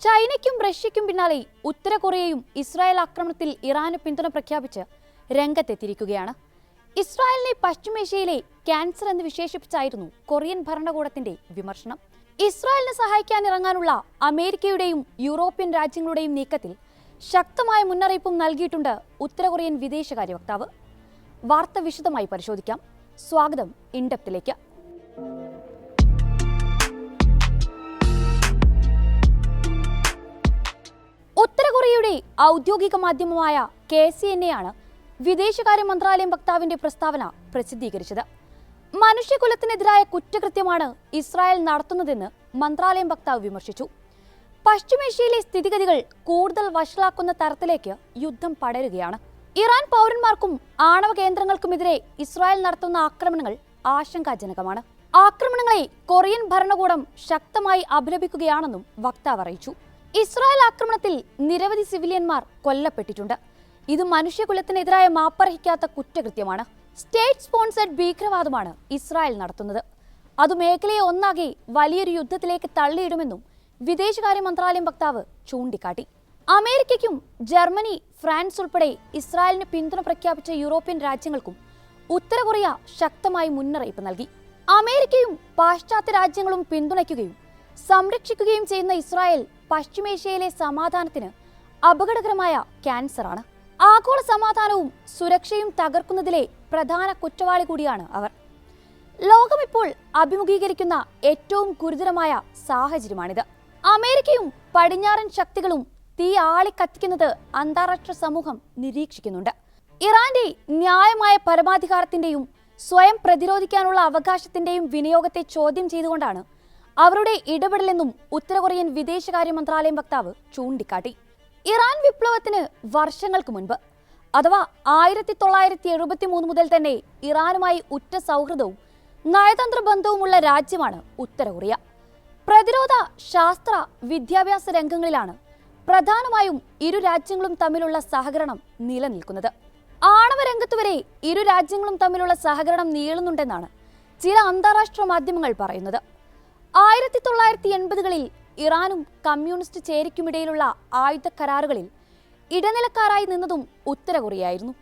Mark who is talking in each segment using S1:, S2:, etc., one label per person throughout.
S1: ചൈനയ്ക്കും റഷ്യയ്ക്കും പിന്നാലെ ഉത്തര കൊറിയയും ഇസ്രായേൽ ആക്രമണത്തിൽ ഇറാന് പിന്തുണ പ്രഖ്യാപിച്ച് രംഗത്തെത്തിയിരിക്കുകയാണ്. ഇസ്രായേലിനെ പശ്ചിമേഷ്യയിലെ ക്യാൻസർ എന്ന് വിശേഷിപ്പിച്ചായിരുന്നു കൊറിയൻ ഭരണകൂടത്തിന്റെ വിമർശനം. ഇസ്രായേലിനെ സഹായിക്കാൻ ഇറങ്ങാനുള്ള അമേരിക്കയുടെയും യൂറോപ്യൻ രാജ്യങ്ങളുടെയും നീക്കത്തിൽ ശക്തമായ മുന്നറിയിപ്പും നൽകിയിട്ടുണ്ട് ഉത്തര കൊറിയൻ വിദേശകാര്യ വക്താവ്. വാർത്ത വിശദമായി പരിശോധിക്കാം. സ്വാഗതം ഇൻഡെപ്തിലേക്ക്. ഉത്തര കൊറിയയുടെ ഔദ്യോഗിക മാധ്യമമായ KCNA വിദേശകാര്യ മന്ത്രാലയം വക്താവിന്റെ പ്രസ്താവന പ്രസിദ്ധീകരിച്ചത്. മനുഷ്യകുലത്തിനെതിരായ കുറ്റകൃത്യമാണ് ഇസ്രായേൽ നടത്തുന്നതെന്ന് മന്ത്രാലയം വക്താവ് വിമർശിച്ചു. പശ്ചിമേഷ്യയിലെ സ്ഥിതിഗതികൾ കൂടുതൽ വഷളാക്കുന്ന തരത്തിലേക്ക് യുദ്ധം പടരുകയാണ്. ഇറാൻ പൗരന്മാർക്കും ആണവ കേന്ദ്രങ്ങൾക്കുമെതിരെ ഇസ്രായേൽ നടത്തുന്ന ആക്രമണങ്ങൾ ആശങ്കാജനകമാണ്. ആക്രമണങ്ങളെ കൊറിയൻ ഭരണകൂടം ശക്തമായി അപലപിക്കുകയാണെന്നും വക്താവ് അറിയിച്ചു. ഇസ്രായേൽ ആക്രമണത്തിൽ നിരവധി സിവിലിയന്മാർ കൊല്ലപ്പെട്ടിട്ടുണ്ട്. ഇത് മനുഷ്യകുലത്തിനെതിരായ മാപ്പർഹിക്കാത്ത കുറ്റകൃത്യമാണ്. സ്റ്റേറ്റ് സ്പോൺസർഡ് ഭീകരവാദമാണ് ഇസ്രായേൽ നടത്തുന്നത്. അത് മേഖലയെ ഒന്നാകെ വലിയൊരു യുദ്ധത്തിലേക്ക് തള്ളിയിടുമെന്നും വിദേശകാര്യ മന്ത്രാലയം വക്താവ് ചൂണ്ടിക്കാട്ടി. അമേരിക്കയ്ക്കും ജർമ്മനി, ഫ്രാൻസ് ഉൾപ്പെടെ ഇസ്രായേലിന് പിന്തുണ പ്രഖ്യാപിച്ച യൂറോപ്യൻ രാജ്യങ്ങൾക്കും ഉത്തര കൊറിയ ശക്തമായി മുന്നറിയിപ്പ് നൽകി. അമേരിക്കയും പാശ്ചാത്യ രാജ്യങ്ങളും പിന്തുണയ്ക്കുകയും സംരക്ഷിക്കുകയും ചെയ്യുന്ന ഇസ്രായേൽ പശ്ചിമേഷ്യയിലെ സമാധാനത്തിന് അപകടകരമായ ക്യാൻസറാണ്. ആഗോള സമാധാനവും സുരക്ഷയും തകർക്കുന്നതിലെ പ്രധാന കുറ്റവാളി കൂടിയാണ് അവർ. ലോകമിപ്പോൾ അഭിമുഖീകരിക്കുന്ന ഏറ്റവും ഗുരുതരമായ സാഹചര്യമാണിത്. അമേരിക്കയും പടിഞ്ഞാറൻ ശക്തികളും തീ ആളിക്കത്തിക്കുന്നത് അന്താരാഷ്ട്ര സമൂഹം നിരീക്ഷിക്കുന്നുണ്ട്. ഇറാന്റെ ന്യായമായ പരമാധികാരത്തിന്റെയും സ്വയം പ്രതിരോധിക്കാനുള്ള അവകാശത്തിന്റെയും വിനിയോഗത്തെ ചോദ്യം ചെയ്തുകൊണ്ടാണ് അവരുടെ ഇടപെടലെന്നും ഉത്തര കൊറിയൻ വിദേശകാര്യ മന്ത്രാലയം വക്താവ് ചൂണ്ടിക്കാട്ടി. ഇറാൻ വിപ്ലവത്തിന് വർഷങ്ങൾക്ക് മുൻപ്, അഥവാ 1973 മുതൽ തന്നെ ഇറാനുമായി ഉറ്റ സൗഹൃദവും നയതന്ത്ര ബന്ധവുമുള്ള രാജ്യമാണ് ഉത്തര കൊറിയ. പ്രതിരോധ, ശാസ്ത്ര, വിദ്യാഭ്യാസ രംഗങ്ങളിലാണ് പ്രധാനമായും ഇരു രാജ്യങ്ങളും തമ്മിലുള്ള സഹകരണം നിലനിൽക്കുന്നത്. ആണവ രംഗത്ത് വരെ ഇരു രാജ്യങ്ങളും തമ്മിലുള്ള സഹകരണം നീളുന്നുണ്ടെന്നാണ് ചില അന്താരാഷ്ട്ര മാധ്യമങ്ങൾ പറയുന്നത്. 1980കളിൽ ഇറാനും കമ്മ്യൂണിസ്റ്റ് ചേരിക്കുമിടയിലുള്ള ആയുധ കരാറുകളിൽ ഇടനിലക്കാരായി നിന്നതും ഉത്തര കൊറിയയായിരുന്നു.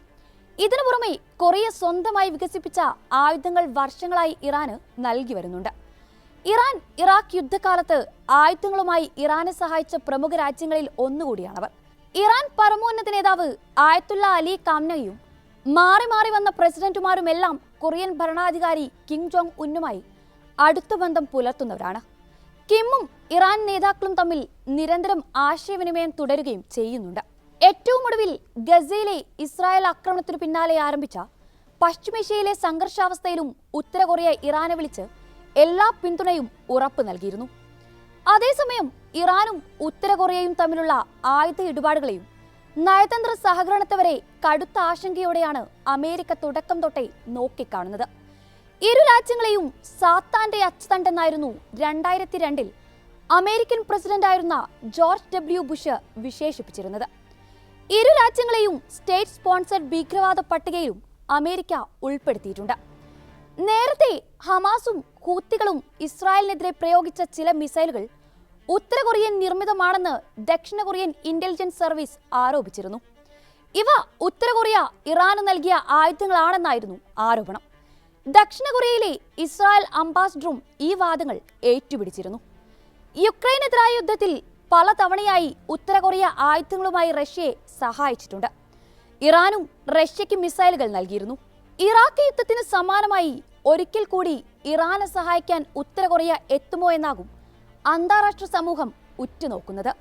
S1: ഇതിനു പുറമെ കൊറിയ സ്വന്തമായി വികസിപ്പിച്ച ആയുധങ്ങൾ വർഷങ്ങളായി ഇറാന് നൽകി വരുന്നുണ്ട്. ഇറാൻ ഇറാഖ് യുദ്ധകാലത്ത് ആയുധങ്ങളുമായി ഇറാനെ സഹായിച്ച പ്രമുഖ രാജ്യങ്ങളിൽ ഒന്നുകൂടിയാണവർ. ഇറാൻ പരമോന്നത നേതാവ് ആയത്തുള്ള അലി ഖാംനയും മാറി മാറി വന്ന പ്രസിഡന്റുമാരുമെല്ലാം കൊറിയൻ ഭരണാധികാരി കിം ജോങ് ഉന്നുമായി അടുത്ത ബന്ധം പുലർത്തുന്നവരാണ്. കിമ്മും ഇറാൻ നേതാക്കളും തമ്മിൽ നിരന്തരം ആശയവിനിമയം തുടരുകയും ചെയ്യുന്നുണ്ട്. ഏറ്റവും ഒടുവിൽ ഗസയിലെ ഇസ്രായേൽ ആക്രമണത്തിനു പിന്നാലെ ആരംഭിച്ച പശ്ചിമേഷ്യയിലെ സംഘർഷാവസ്ഥയിലും ഉത്തര കൊറിയ ഇറാനെ വിളിച്ച് എല്ലാ പിന്തുണയും ഉറപ്പു നൽകിയിരുന്നു. അതേസമയം ഇറാനും ഉത്തര കൊറിയയും തമ്മിലുള്ള ആയുധ ഇടപാടുകളെയും നയതന്ത്ര സഹകരണത്തെ വരെ കടുത്ത ആശങ്കയോടെയാണ് അമേരിക്ക തുടക്കം തൊട്ടേ നോക്കിക്കാണുന്നത്. ഇരു രാജ്യങ്ങളെയും സാത്താന്റെ അച്ചുതണ്ടെന്നായിരുന്നു 2002 അമേരിക്കൻ പ്രസിഡന്റായിരുന്ന ജോർജ് W. ബുഷ് വിശേഷിപ്പിച്ചിരുന്നത്. ഇരു രാജ്യങ്ങളെയും സ്റ്റേറ്റ് സ്പോൺസർഡ് ഭീകരവാദ പട്ടികയിലും അമേരിക്ക ഉൾപ്പെടുത്തിയിട്ടുണ്ട്. നേരത്തെ ഹമാസും ഹൂത്തികളും ഇസ്രായേലിനെതിരെ പ്രയോഗിച്ച ചില മിസൈലുകൾ ഉത്തര കൊറിയൻ നിർമ്മിതമാണെന്ന് ദക്ഷിണ കൊറിയൻ ഇന്റലിജൻസ് സർവീസ് ആരോപിച്ചിരുന്നു. ഇവ ഉത്തര കൊറിയ ഇറാന് നൽകിയ ആയുധങ്ങളാണെന്നായിരുന്നു ആരോപണം. ദക്ഷിണ കൊറിയയിലെ ഇസ്രായേൽ അംബാസഡറും ഈ വാദങ്ങൾ ഏറ്റുപിടിച്ചിരുന്നു. യുക്രൈനെതിരായ യുദ്ധത്തിൽ പലതവണയായി ഉത്തര കൊറിയ ആയുധങ്ങളുമായി റഷ്യയെ സഹായിച്ചിട്ടുണ്ട്. ഇറാനും റഷ്യയ്ക്ക് മിസൈലുകൾ നൽകിയിരുന്നു. ഇറാഖ് യുദ്ധത്തിന് സമാനമായി ഒരിക്കൽ കൂടി ഇറാനെ സഹായിക്കാൻ ഉത്തര കൊറിയ എത്തുമോ എന്നാകും അന്താരാഷ്ട്ര സമൂഹം ഉറ്റുനോക്കുന്നത്.